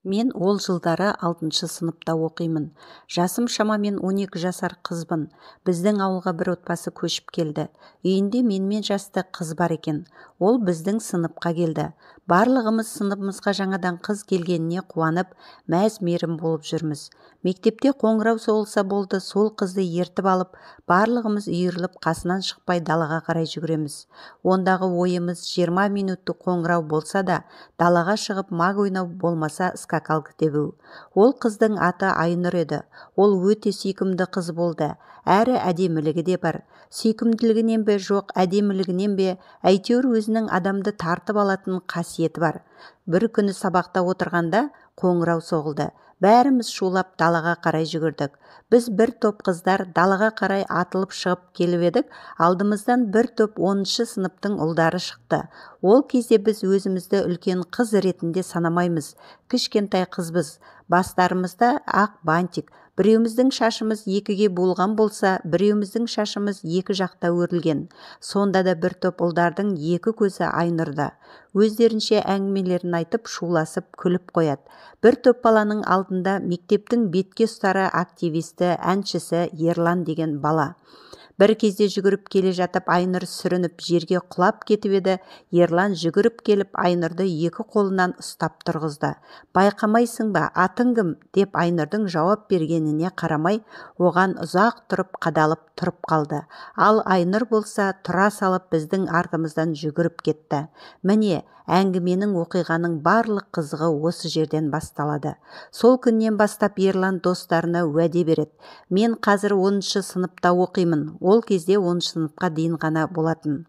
Мен ол жылдары 6-шы сыныпта оқимын. Жасым шамамен 12 жасар қызбын. Біздің ауылға бір отбасы көшіп келді. Үйінде менімен жасты қыз бар екен. Ол біздің сыныпқа келді. Барлығымыз сыныпымызға жаңадан қыз келгеніне қуанып, мәз-мейрам болып жүрміз. Мектепте қоңырау соғылса болды, сол қызды ертіп алып, барлығымыз үйіріліп қасынан шықпай далаға қарай жүгіреміз. Ондағы ойымыз 20 минуттық қоңырау болса да, далаға шығып маг ойнау болмаса скакалка тебу. Ол қыздың аты Айнұр еді. Ол өте сүйкімді қыз болды. Әрі әдемілігі де бар. Сүйкімділігінен бе жоқ, әдемілігінен бе, әйтеуір өзінің адамды тартып алатын қасиеті бар. Бір күні сабақта отырғанда қоңырау соғылды. Бәріміз шулап далаға қарай жүгірдік. Біз бір топ қыздар далаға қарай атылып шығып келіп едік. Алдымыздан бір топ 10-шы сыныптың ұлдары шықты. Ол кезде біз өзімізді үлкен қыз ретінде санамаймыз. Кішкентай қызбыз. Бастарымызда ақ бантик. Біреуміздің шашымыз екіге буылған болса, біреуміздің шашымыз екі жақта өрілген. Сонда да бір топ ұлдардың екі көзі Айнұрда. Өздерінше әңгімелерін айтып, шуласып, күліп қояды. Бір топ баланың алдында мектептің бетке ұстары активисті, әншісі Ерлан деген бала. Бір кезде жүгіріп келе жатып Айнұр сүрініп жерге құлап кетіп еді. Ерлан жүгіріп келіп Айнұрды екі қолынан ұстап тұрғызды. «Байқамайсың ба, атың кім?» деп Айнұрдың жауап бергеніне қарамай, оған ұзақ тұрып қадалып тұрып қалды. Ал Айнұр болса тұра салып біздің артымыздан жүгіріп кетті. Міне, әңгіменің оқиғаның барлық қызығы осы жерден басталады. Сол күннен бастап Ерлан достарына уәде береді. Мен қазір 10-шы сыныпта оқимын. Ол кезде 10-шы сыныпқа дейін ғана болатын.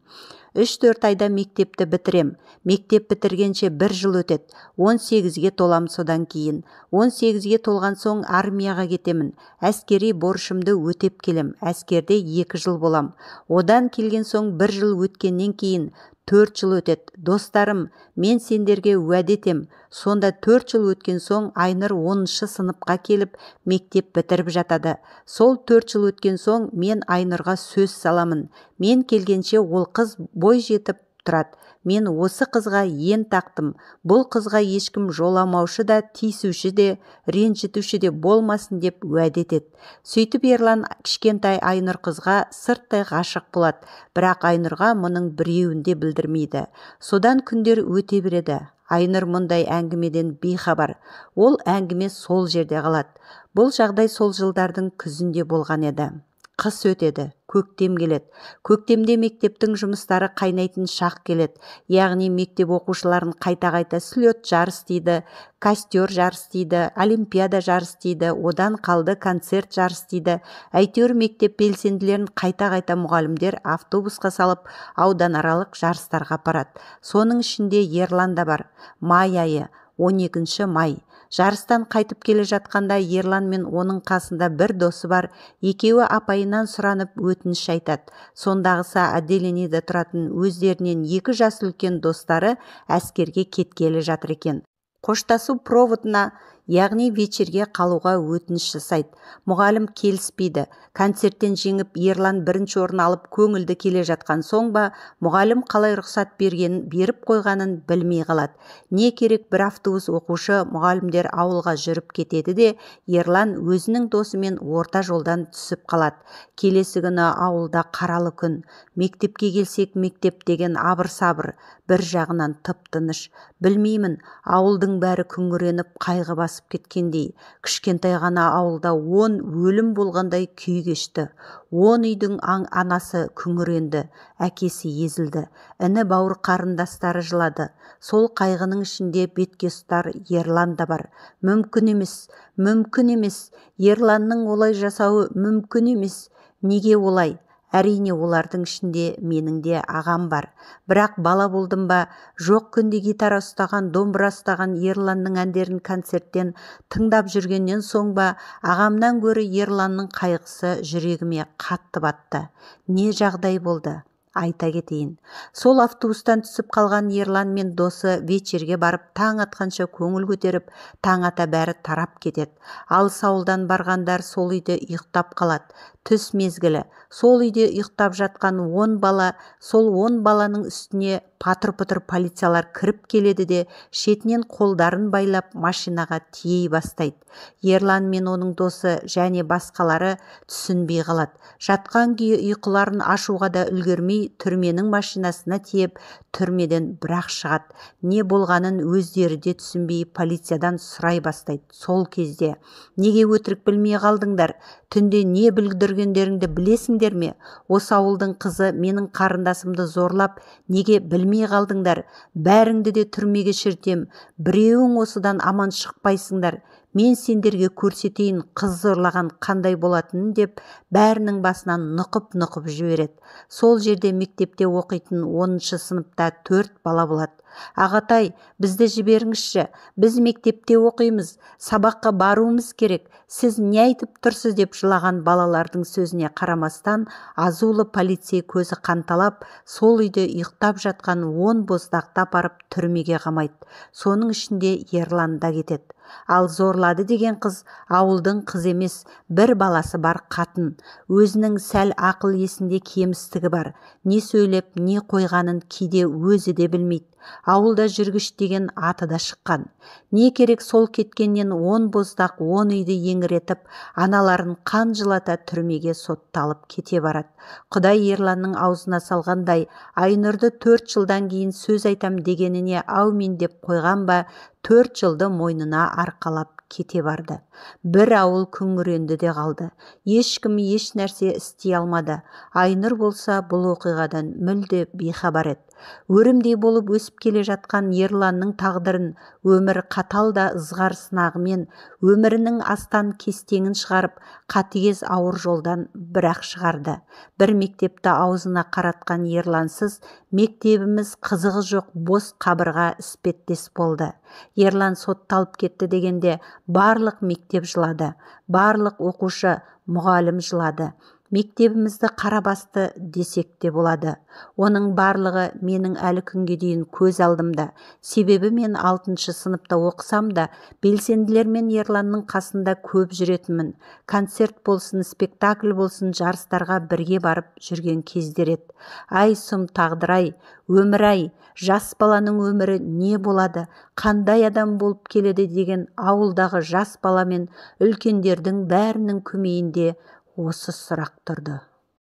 3-4 айда мектепті бітірем. Мектеп бітіргенше 1 жыл өтеді. 18-ге толам содан кейін. 18-ге толған соң армияға кетемін. Әскери борышымды өтеп келем. Әскерде 2 жыл болам. Одан келген соң 1 жыл өткеннен кейін 4 жыл өтеді. Достарым, мен сендерге уәде етем. Сонда 4 жыл өткен соң Айнұр 10-шы сыныпқа келіп мектеп бітіріп жатады. Сол 4 жыл өткен соң мен Айнұрға сөз саламын. Мен келгенше ол қыз бой жетіп тұрады. Мен осы қызға ен тақтым. Бұл қызға ешкім жоламаушы да, тиісуші де, ренжітуші де болмасын деп уәде етеді. Сөйтіп Ерлан кішкентай Айнұр қызға сырттай ғашық болады. Бірақ Айнұрға мұның біреуін де білдірмейді. Содан күндер өте береді. Айнұр мұндай әңгімеден бейхабар. Ол әңгіме сол жерде қалады. Бұл жағдай сол жылдардың күзінде болған еді. Қыс өтеді, көктем келеді. Көктемде мектептің жұмыстары қайнайтын шақ келеді. Яғни мектеп оқушыларын қайта-қайта слет жарыс дейді, костер жарыс дейді, олимпиада жарыс дейді, одан қалды концерт жарыс дейді. Әйтеуір мектеп белсенділерін қайта-қайта мұғалімдер автобусқа салып ауданаралық жарыстарға апарады. Соның ішінде Ерлан да бар. Май айы, 12 май. Жарыстан қайтып келе жатқанда Ерлан мен оның қасында бір досы бар. Екеуі апайынан сұранып өтініш айтады. Сондағысы отделениеде тұратын өздерінен 2 жас үлкен достары әскерге кеткелі жатыр екен. Қоштасу проводына, яғни вечерге қалуға өтініш жасайды. Мұғалім келіспейді. Концерттен жеңіп Ерлан 1-ші орын алып көңілді келе жатқан соң ба, мұғалім қалай рұқсат беріп қойғанын білмей қалады. Не керек, бір автобус оқушы мұғалімдер ауылға жүріп кетеді де, Ерлан өзінің досымен орта жолдан түсіп қалады. Келесі күні ауылда қаралы күн. Мектепке келсек мектеп деген абыр-сабыр, бір жағынан тып-тыныш. Білмеймін, ауылдың бәрі күңіреніп қайғы басып кеткендей. Кішкентай ғана ауылда 10 өлім болғандай күй кешті. 10 үйдің анасы күңіренді, әкесі езілді, іні бауыр қарындастары жылады. Сол қайғының ішінде бетке ұстар Ерлан да бар. Мүмкін емес, мүмкін емес. Ерланның олай жасауы мүмкін емес. Неге олай? Әрине, олардың ішінде менің де ағам бар. Бірақ бала болдым ба, жоқ күнде гитара ұстаған, домбыра ұстаған Ерланның әндерін концерттен тыңдап жүргеннен соң ба, ағамнан гөрі Ерланның қайғысы жүрегіме қатты батты. Не жағдай болды? Айта кетейін. Сол автобустан түсіп қалған Ерлан мен досы вечерге барып таң атқанша көңіл көтеріп, таң ата бәрі тарап кетеді. Алыс ауылдан барғандар сол үйде ұйықтап қалады. Түс мезгілі. Сол үйде ұйықтап жатқан 10 бала, сол 10 баланың үстіне патыр-пұтыр полициялар кіріп келеді де шетінен қолдарын байлап машинаға тией бастайды. Ерлан мен оның досы және басқалары түсінбей қалады. Жатқан күйі ұйқыларын ашуға да үлгермей түрменің машинасына тиеп түрмеден бірақ шығады. Не болғанын өздері де түсінбей полициядан сұрай бастайды. Сол кезде неге өтірік білмей қалдыңдар? Түнде не бүлдіргендеріңді білесіңдер ме? Осы ауылдың қызы менің қарындасымды зорлап, неге білмей қалдыңдар? Бәріңді де түрмеге шіртем. Біреуің осыдан аман шықпайсыңдар. Мен сендерге көрсетейін қыз зорлаған қандай болатынын деп бәрінің басынан нұқып-нұқып жібереді. Сол жерде мектепте оқитын 10-шы сыныпта 4 бала болады. Ағатай, бізді жіберіңізші, біз мектепте оқимыз, сабаққа баруымыз керек, сіз не айтып тұрсыз деп жылаған балалардың сөзіне қарамастан азулы полицей көзі қанталап, сол үйде ұйықтап жатқан 10 боздақты апарып түрмеге қамайды. Соның ішінде Ерлан да кетеді. Ал зорлады деген қыз ауылдың қыз емес, бір баласы бар қатын. Өзінің сәл ақыл есінде кемістігі бар. Не сөйлеп, не қойғанын кейде өзі де білмейді. Ауылда жүргіш деген аты да шыққан. Не керек сол кеткеннен 10 боздақ 10 үйді еңіретіп, аналарын қан жылата түрмеге сотталып кете барады. Құдай Ерланның аузына салғандай, Айнұрды 4 жылдан кейін сөз айтам дегеніне әумин деп қойған ба, 4 жылды мойнына арқалап кете барды. Бір ауыл күңіренді де қалды. Ешкім еш нәрсе істей алмады. Айнұр болса бұл оқиғадан мүлде бейхабар еді. Өрімдей болып өсіп келе жатқан Ерланның тағдырын өмір қатал да ызғар сынағымен, өмірінің астан кестеңін шығарып, қатыгез ауыр жолдан бірақ шығарды. Бір мектепті аузына қаратқан Ерлансыз мектебіміз қызығы жоқ бос қабырға іспеттес болды. Ерлан сотталып кетті дегенде барлық мектеп жылады, барлық оқушы, мұғалім жылады. Мектебімізді қарабасты десек те болады. Оның барлығы менің әлі күнге дейін көз алдымда. Себебі мен 6-шы сыныпта оқысам да, белсенділермен Ерланның қасында көп жүретінмін. Концерт болсын, спектакль болсын, жарыстарға бірге барып жүрген кездер еді. Ай сұм тағдыр-ай, өмір-ай, жас баланың өмірі не болады, қандай адам болып келеді деген ауылдағы жас бала мен үлкендердің бәрінің көмейінде осы сұрақ тұрды.